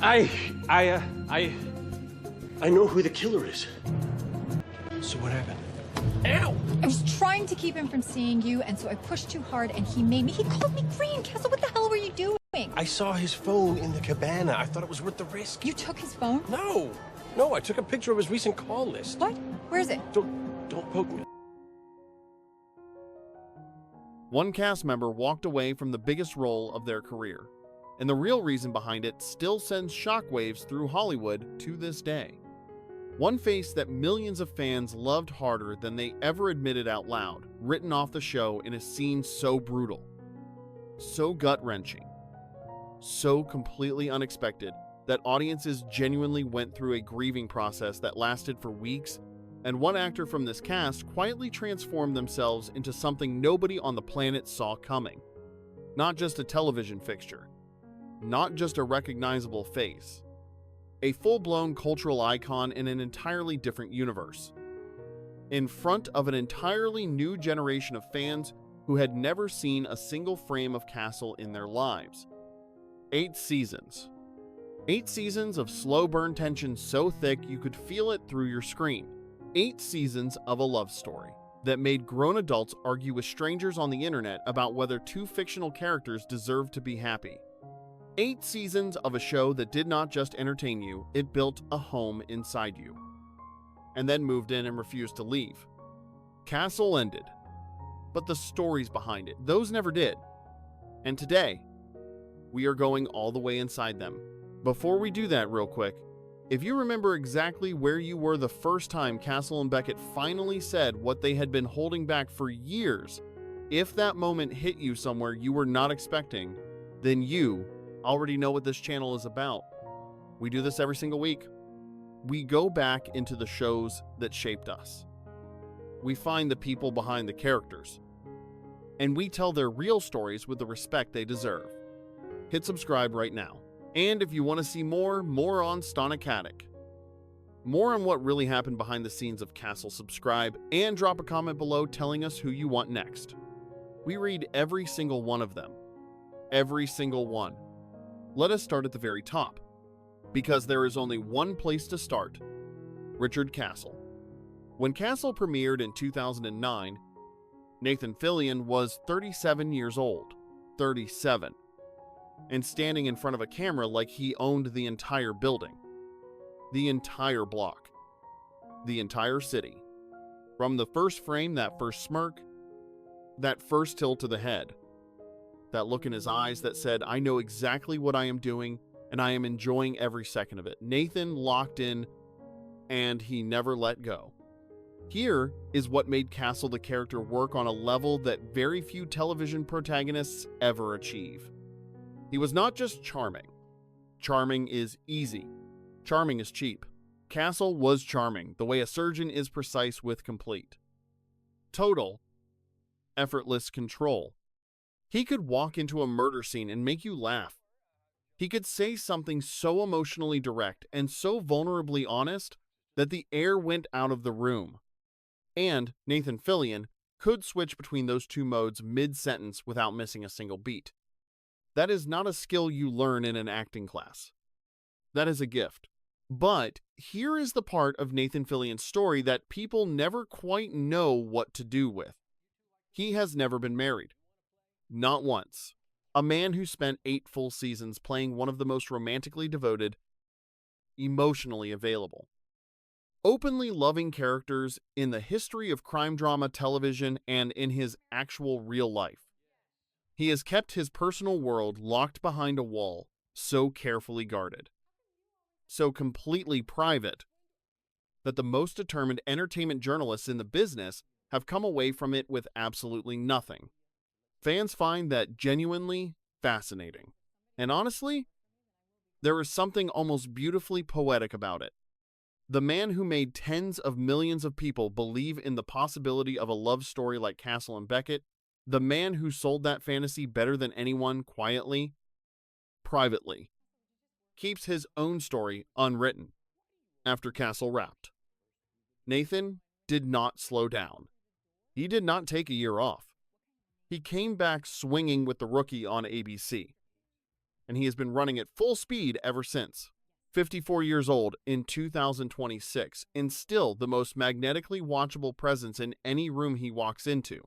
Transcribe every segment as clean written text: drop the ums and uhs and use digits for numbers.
I know who the killer is. So what happened? Ow! I was trying to keep him from seeing you, and so I pushed too hard, and he called me green. Castle, what the hell were you doing? I saw his phone in the cabana. I thought it was worth the risk. You took his phone? No, I took a picture of his recent call list. What? Where is it? Don't poke me. One cast member walked away from the biggest role of their career, and the real reason behind it still sends shockwaves through Hollywood to this day. One face that millions of fans loved harder than they ever admitted out loud, written off the show in a scene so brutal, so gut-wrenching, so completely unexpected that audiences genuinely went through a grieving process that lasted for weeks, and one actor from this cast quietly transformed themselves into something nobody on the planet saw coming. Not just a television fixture, not just a recognizable face, a full-blown cultural icon in an entirely different universe, in front of an entirely new generation of fans who had never seen a single frame of Castle in their lives. 8 seasons. 8 seasons of slow burn tension so thick you could feel it through your screen. 8 seasons of a love story that made grown adults argue with strangers on the internet about whether 2 fictional characters deserved to be happy. 8 seasons of a show that did not just entertain you, it built a home inside you. And then moved in and refused to leave. Castle ended. But the stories behind it, those never did. And today, we are going all the way inside them. Before we do that real quick, if you remember exactly where you were the first time Castle and Beckett finally said what they had been holding back for years, if that moment hit you somewhere you were not expecting, then you already know what this channel is about. We do this every single week. We go back into the shows that shaped us. We find the people behind the characters. And we tell their real stories with the respect they deserve. Hit subscribe right now. And if you want to see more on Stana Katic. More on what really happened behind the scenes of Castle, subscribe and drop a comment below telling us who you want next. We read every single one of them. Every single one. Let us start at the very top, because there is only one place to start: Richard Castle. When Castle premiered in 2009, Nathan Fillion was 37 years old. 37. And standing in front of a camera like he owned the entire building, the entire block, the entire city. From the first frame, that first smirk, that first tilt to the head, that look in his eyes that said, I know exactly what I am doing and I am enjoying every second of it. Nathan locked in and he never let go. Here is what made Castle the character work on a level that very few television protagonists ever achieve. He was not just charming. Charming is easy. Charming is cheap. Castle was charming, the way a surgeon is precise with complete. Total, effortless control. He could walk into a murder scene and make you laugh. He could say something so emotionally direct and so vulnerably honest that the air went out of the room. And Nathan Fillion could switch between those two modes mid-sentence without missing a single beat. That is not a skill you learn in an acting class. That is a gift. But here is the part of Nathan Fillion's story that people never quite know what to do with. He has never been married. Not once. A man who spent 8 full seasons playing one of the most romantically devoted, emotionally available, openly loving characters in the history of crime drama television and in his actual real life. He has kept his personal world locked behind a wall, so carefully guarded, so completely private, that the most determined entertainment journalists in the business have come away from it with absolutely nothing. Fans find that genuinely fascinating. And honestly, there is something almost beautifully poetic about it. The man who made tens of millions of people believe in the possibility of a love story like Castle and Beckett, the man who sold that fantasy better than anyone quietly, privately, keeps his own story unwritten after Castle wrapped. Nathan did not slow down. He did not take a year off. He came back swinging with The Rookie on ABC, and he has been running at full speed ever since. 54 years old in 2026, and still the most magnetically watchable presence in any room he walks into.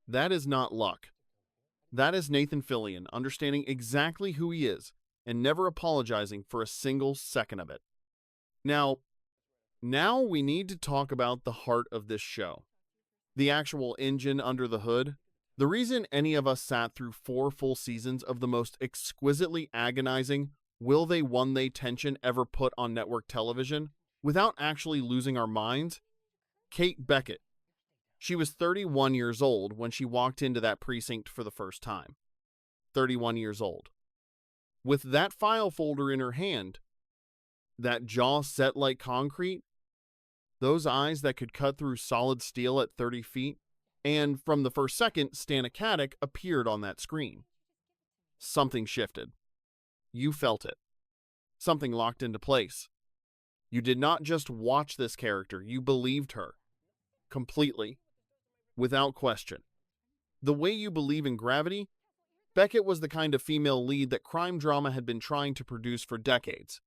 That is not luck. That is Nathan Fillion understanding exactly who he is and never apologizing for a single second of it. Now we need to talk about the heart of this show. The actual engine under the hood. The reason any of us sat through 4 full seasons of the most exquisitely agonizing will they won they tension ever put on network television without actually losing our minds? Kate Beckett. She was 31 years old when she walked into that precinct for the first time. 31 years old. With that file folder in her hand, that jaw set like concrete, those eyes that could cut through solid steel at 30 feet, and from the first second, Stana Katic appeared on that screen. Something shifted. You felt it. Something locked into place. You did not just watch this character, you believed her. Completely. Without question. The way you believe in Gravity, Beckett was the kind of female lead that crime drama had been trying to produce for decades.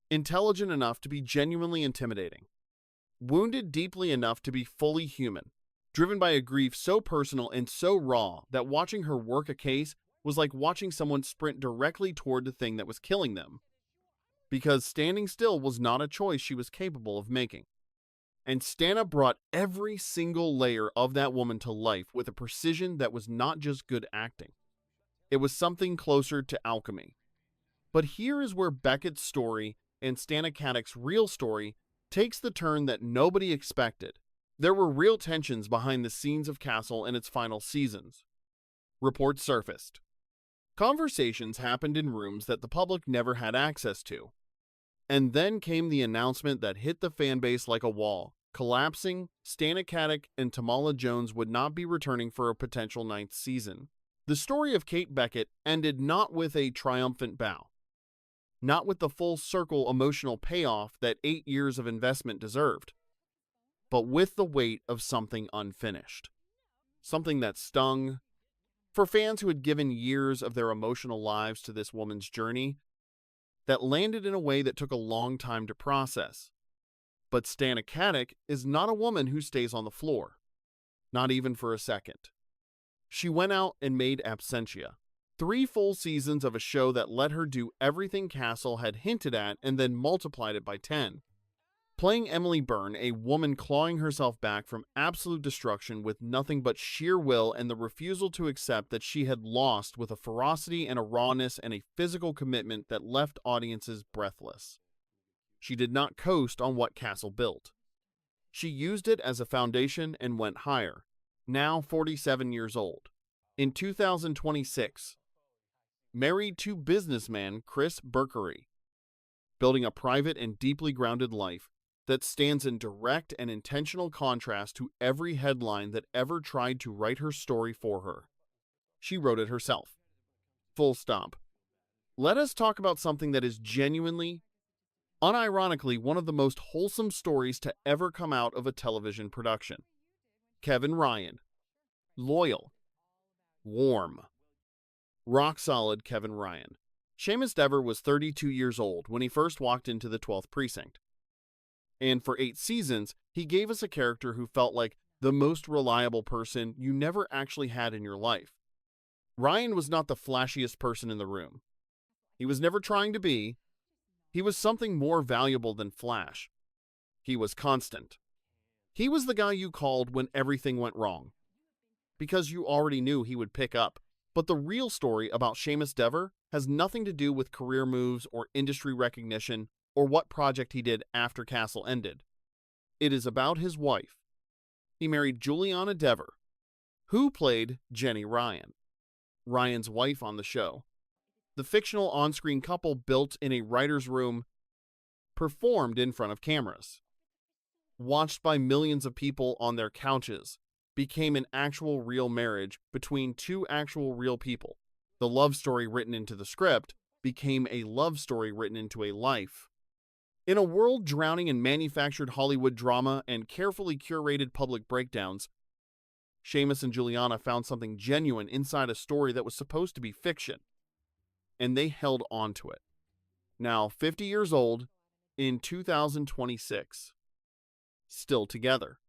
Intelligent enough to be genuinely intimidating. Wounded deeply enough to be fully human. Driven by a grief so personal and so raw that watching her work a case was like watching someone sprint directly toward the thing that was killing them. Because standing still was not a choice she was capable of making. And Stana brought every single layer of that woman to life with a precision that was not just good acting. It was something closer to alchemy. But here is where Beckett's story and Stana Katic's real story takes the turn that nobody expected. There were real tensions behind the scenes of Castle in its final seasons. Reports surfaced. Conversations happened in rooms that the public never had access to. And then came the announcement that hit the fanbase like a wall. Collapsing, Stana Katic and Tamala Jones would not be returning for a potential 9th season. The story of Kate Beckett ended not with a triumphant bow. Not with the full circle emotional payoff that 8 years of investment deserved. But with the weight of something unfinished. Something that stung. For fans who had given years of their emotional lives to this woman's journey, that landed in a way that took a long time to process. But Stana Katic is not a woman who stays on the floor. Not even for a second. She went out and made Absentia. 3 full seasons of a show that let her do everything Castle had hinted at and then multiplied it by 10. Playing Emily Byrne, a woman clawing herself back from absolute destruction with nothing but sheer will and the refusal to accept that she had lost with a ferocity and a rawness and a physical commitment that left audiences breathless. She did not coast on what Castle built. She used it as a foundation and went higher, now 47 years old. In 2026, married to businessman Chris Berkery, building a private and deeply grounded life that stands in direct and intentional contrast to every headline that ever tried to write her story for her. She wrote it herself. Full stop. Let us talk about something that is genuinely, unironically, one of the most wholesome stories to ever come out of a television production. Kevin Ryan. Loyal. Warm. Rock solid Kevin Ryan. Seamus Dever was 32 years old when he first walked into the 12th precinct. And for 8 seasons, he gave us a character who felt like the most reliable person you never actually had in your life. Ryan was not the flashiest person in the room. He was never trying to be. He was something more valuable than flash. He was constant. He was the guy you called when everything went wrong, because you already knew he would pick up. But the real story about Seamus Dever has nothing to do with career moves or industry recognition or what project he did after Castle ended. It is about his wife. He married Juliana Dever, who played Jenny Ryan, Ryan's wife on the show. The fictional on-screen couple built in a writer's room, performed in front of cameras, watched by millions of people on their couches, became an actual real marriage between 2 actual real people. The love story written into the script became a love story written into a life. In a world drowning in manufactured Hollywood drama and carefully curated public breakdowns, Seamus and Juliana found something genuine inside a story that was supposed to be fiction, and they held on to it. Now 50 years old, in 2026, still together.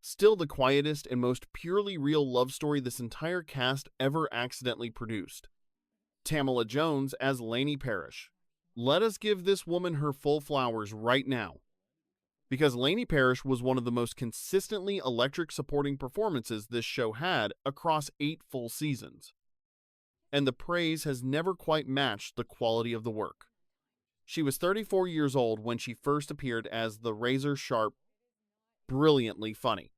Still the quietest and most purely real love story this entire cast ever accidentally produced. Tamala Jones as Lainey Parrish. Let us give this woman her full flowers right now, because Lainey Parrish was one of the most consistently electric supporting performances this show had across 8 full seasons. And the praise has never quite matched the quality of the work. She was 34 years old when she first appeared as the razor-sharp, brilliantly funny,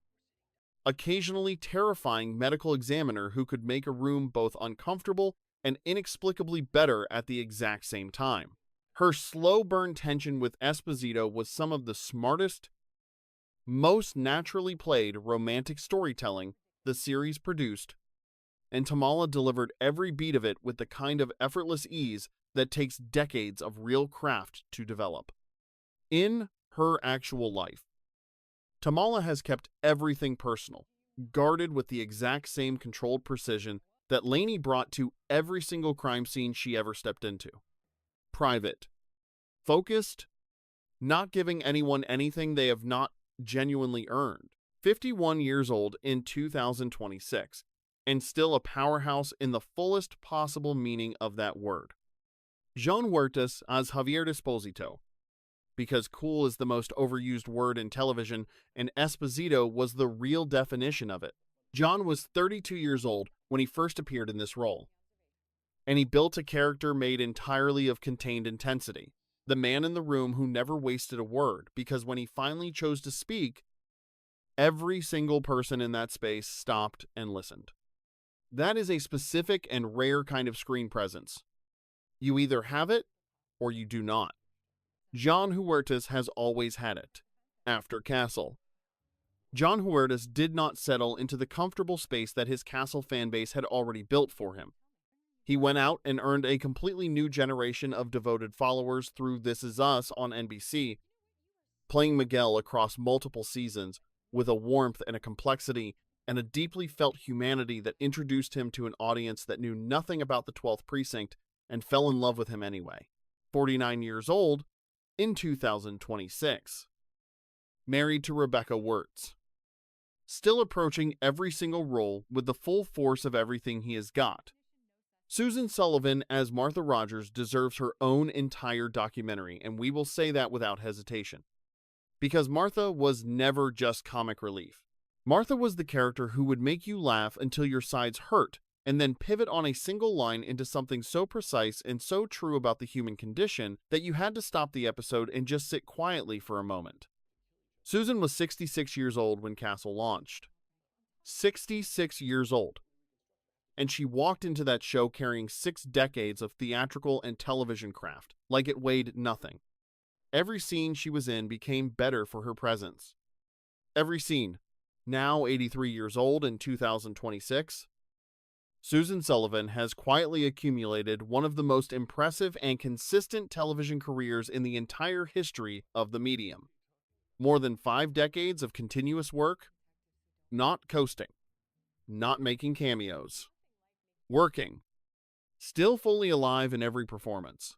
occasionally terrifying medical examiner who could make a room both uncomfortable and inexplicably better at the exact same time. Her slow burn tension with Esposito was some of the smartest, most naturally played romantic storytelling the series produced, and Tamala delivered every beat of it with the kind of effortless ease that takes decades of real craft to develop. In her actual life, Tamala has kept everything personal, guarded with the exact same controlled precision that Lainey brought to every single crime scene she ever stepped into. Private, focused, not giving anyone anything they have not genuinely earned. 51 years old in 2026, and still a powerhouse in the fullest possible meaning of that word. Jon Huertas as Javier Esposito, because cool is the most overused word in television, and Esposito was the real definition of it. Jon was 32 years old when he first appeared in this role, and he built a character made entirely of contained intensity, the man in the room who never wasted a word, because when he finally chose to speak, every single person in that space stopped and listened. That is a specific and rare kind of screen presence. You either have it or you do not. Jon Huertas has always had it. After Castle, Jon Huertas did not settle into the comfortable space that his Castle fanbase had already built for him. He went out and earned a completely new generation of devoted followers through This Is Us on NBC, playing Miguel across multiple seasons with a warmth and a complexity and a deeply felt humanity that introduced him to an audience that knew nothing about the 12th Precinct and fell in love with him anyway. 49 years old in 2026. Married to Rebecca Wirtz. Still approaching every single role with the full force of everything he has got. Susan Sullivan as Martha Rogers deserves her own entire documentary, and we will say that without hesitation. Because Martha was never just comic relief. Martha was the character who would make you laugh until your sides hurt, and then pivot on a single line into something so precise and so true about the human condition that you had to stop the episode and just sit quietly for a moment. Susan was 66 years old when Castle launched. 66 years old. And she walked into that show carrying 6 decades of theatrical and television craft, like it weighed nothing. Every scene she was in became better for her presence. Every scene, now 83 years old in 2026, Susan Sullivan has quietly accumulated one of the most impressive and consistent television careers in the entire history of the medium. More than 5 decades of continuous work, not coasting, not making cameos, working, still fully alive in every performance,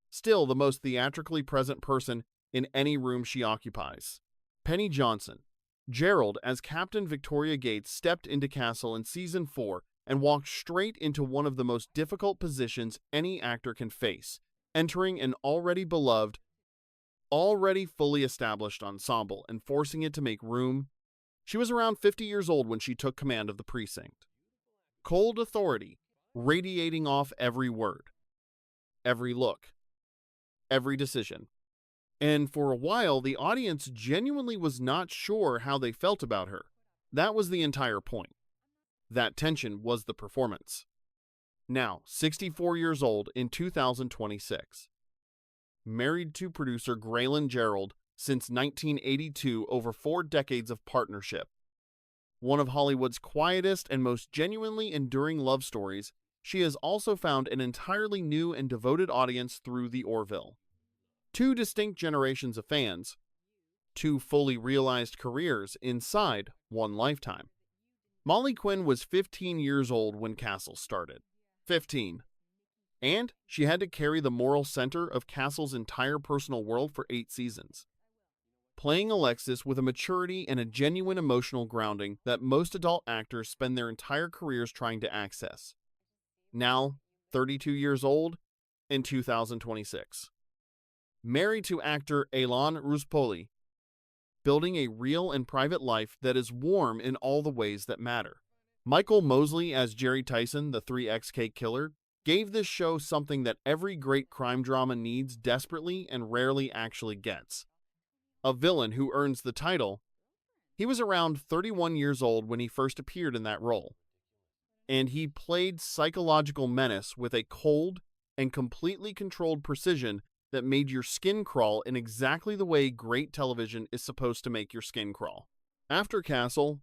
still the most theatrically present person in any room she occupies. Penny Johnson, Gerald as Captain Victoria Gates, stepped into Castle in Season 4 and walked straight into one of the most difficult positions any actor can face, entering an already beloved, already fully established ensemble and forcing it to make room. She was around 50 years old when she took command of the precinct. Cold authority, radiating off every word, every look, every decision. And for a while, the audience genuinely was not sure how they felt about her. That was the entire point. That tension was the performance. Now, 64 years old in 2026. Married to producer Graylin Gerald since 1982, over 4 decades of partnership. One of Hollywood's quietest and most genuinely enduring love stories, she has also found an entirely new and devoted audience through The Orville. 2 distinct generations of fans, 2 fully realized careers inside one lifetime. Molly Quinn was 15 years old when Castle started. 15. And she had to carry the moral center of Castle's entire personal world for 8 seasons, playing Alexis with a maturity and a genuine emotional grounding that most adult actors spend their entire careers trying to access. Now, 32 years old in 2026. Married to actor Elan Ruspoli, building a real and private life that is warm in all the ways that matter. Michael Mosley as Jerry Tyson, the 3XK killer, gave this show something that every great crime drama needs desperately and rarely actually gets. A villain who earns the title. He was around 31 years old when he first appeared in that role, and he played psychological menace with a cold and completely controlled precision that made your skin crawl in exactly the way great television is supposed to make your skin crawl. After Castle,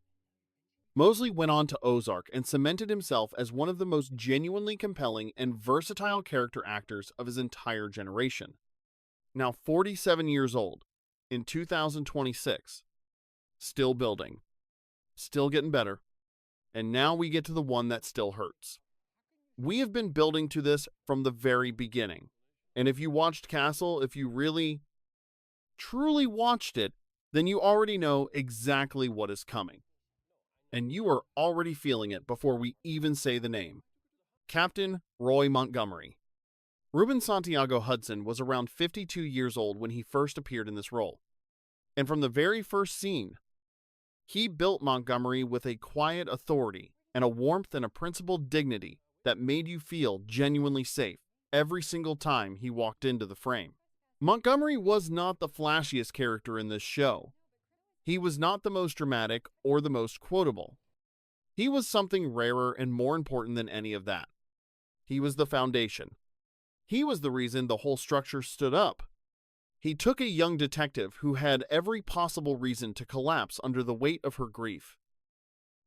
Mosley went on to Ozark and cemented himself as one of the most genuinely compelling and versatile character actors of his entire generation. Now 47 years old, in 2026, still building, still getting better, and now we get to the one that still hurts. We have been building to this from the very beginning, and if you watched Castle, if you really, truly watched it, then you already know exactly what is coming. And you are already feeling it before we even say the name. Captain Roy Montgomery. Ruben Santiago Hudson was around 52 years old when he first appeared in this role. And from the very first scene, he built Montgomery with a quiet authority and a warmth and a principled dignity that made you feel genuinely safe every single time he walked into the frame. Montgomery was not the flashiest character in this show. He was not the most dramatic or the most quotable. He was something rarer and more important than any of that. He was the foundation. He was the reason the whole structure stood up. He took a young detective who had every possible reason to collapse under the weight of her grief,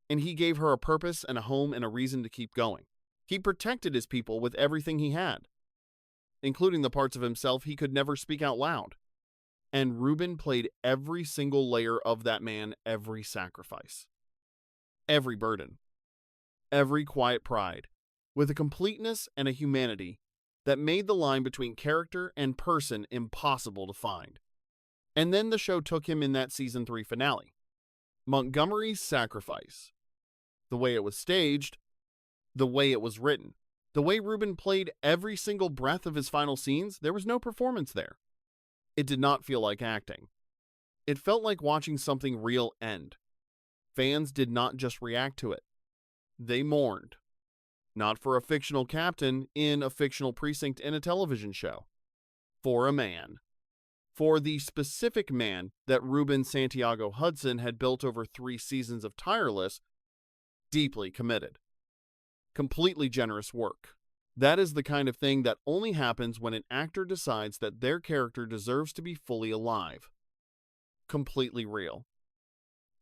and he gave her a purpose and a home and a reason to keep going. He protected his people with everything he had, including the parts of himself he could never speak out loud. And Ruben played every single layer of that man, every sacrifice, every burden, every quiet pride, with a completeness and a humanity that made the line between character and person impossible to find. And then the show took him in that season 3 finale. Montgomery's sacrifice. The way it was staged, the way it was written, the way Ruben played every single breath of his final scenes, there was no performance there. It did not feel like acting. It felt like watching something real end. Fans did not just react to it. They mourned. Not for a fictional captain in a fictional precinct in a television show. For a man. For the specific man that Ruben Santiago Hudson had built over 3 seasons of tireless, deeply committed, completely generous work. That is the kind of thing that only happens when an actor decides that their character deserves to be fully alive. Completely real.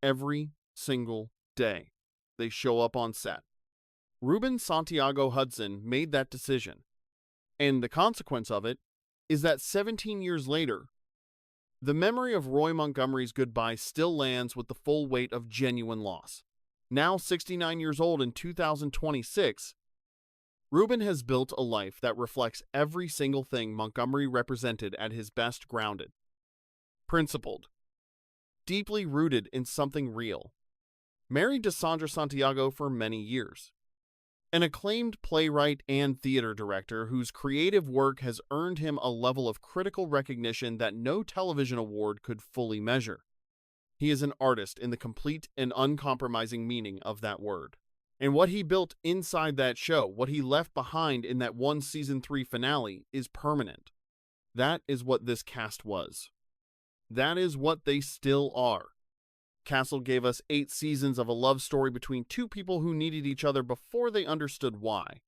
Every single day they show up on set. Ruben Santiago Hudson made that decision, and the consequence of it is that 17 years later, the memory of Roy Montgomery's goodbye still lands with the full weight of genuine loss. Now 69 years old in 2026, Ruben has built a life that reflects every single thing Montgomery represented at his best: grounded, principled, deeply rooted in something real. Married to Sandra Santiago for many years. An acclaimed playwright and theater director whose creative work has earned him a level of critical recognition that no television award could fully measure. He is an artist in the complete and uncompromising meaning of that word. And what he built inside that show, what he left behind in that one season 3 finale, is permanent. That is what this cast was. That is what they still are. Castle gave us 8 seasons of a love story between 2 people who needed each other before they understood why.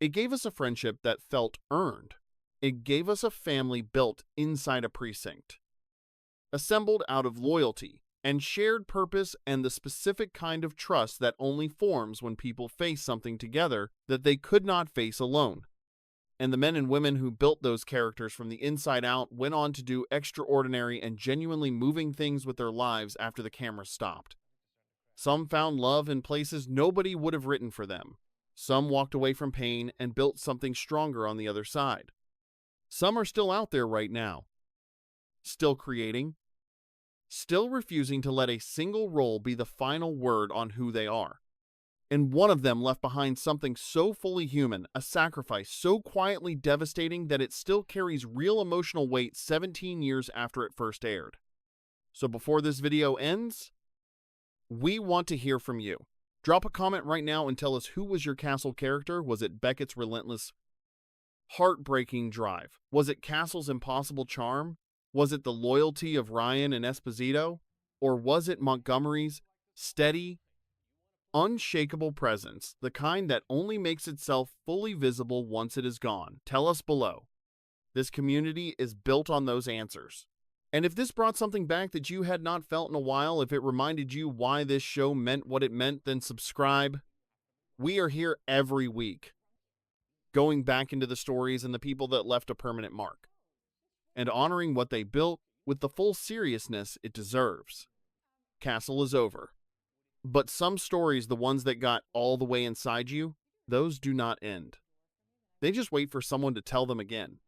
It gave us a friendship that felt earned. It gave us a family built inside a precinct, assembled out of loyalty and shared purpose and the specific kind of trust that only forms when people face something together that they could not face alone. And the men and women who built those characters from the inside out went on to do extraordinary and genuinely moving things with their lives after the camera stopped. Some found love in places nobody would have written for them. Some walked away from pain and built something stronger on the other side. Some are still out there right now, still creating, still refusing to let a single role be the final word on who they are. And one of them left behind something so fully human, a sacrifice so quietly devastating that it still carries real emotional weight 17 years after it first aired. So before this video ends, we want to hear from you. Drop a comment right now and tell us, who was your Castle character? Was it Beckett's relentless, heartbreaking drive? Was it Castle's impossible charm? Was it the loyalty of Ryan and Esposito? Or was it Montgomery's steady, unshakable presence, the kind that only makes itself fully visible once it is gone? Tell us below. This community is built on those answers. And if this brought something back that you had not felt in a while, if it reminded you why this show meant what it meant, then subscribe. We are here every week, going back into the stories and the people that left a permanent mark, and honoring what they built with the full seriousness it deserves. Castle is over. But some stories, the ones that got all the way inside you, those do not end. They just wait for someone to tell them again.